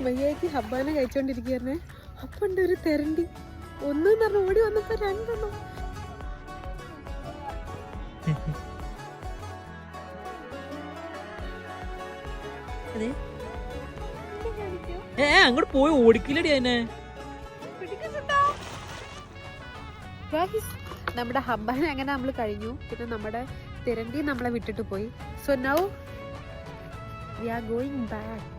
മയ്യാക്കി ഹബ്ബാനെ കഴിച്ചോണ്ടിരിക്കുകയായിരുന്നേ. അപ്പണ്ട് ഒരു തെരണ്ടി ഒന്നും പറഞ്ഞ ഓടി വന്നപ്പോ രണ്ടെണ്ണം. അങ്ങോട്ട് പോയി ഓടിക്കില്ലടി അതിനെ. നമ്മുടെ ഹബ്ബാനെ അങ്ങനെ നമ്മൾ കഴിഞ്ഞു. പിന്നെ നമ്മുടെ തിരണ്ടി നമ്മളെ വിട്ടിട്ട് പോയി. So now we are going back.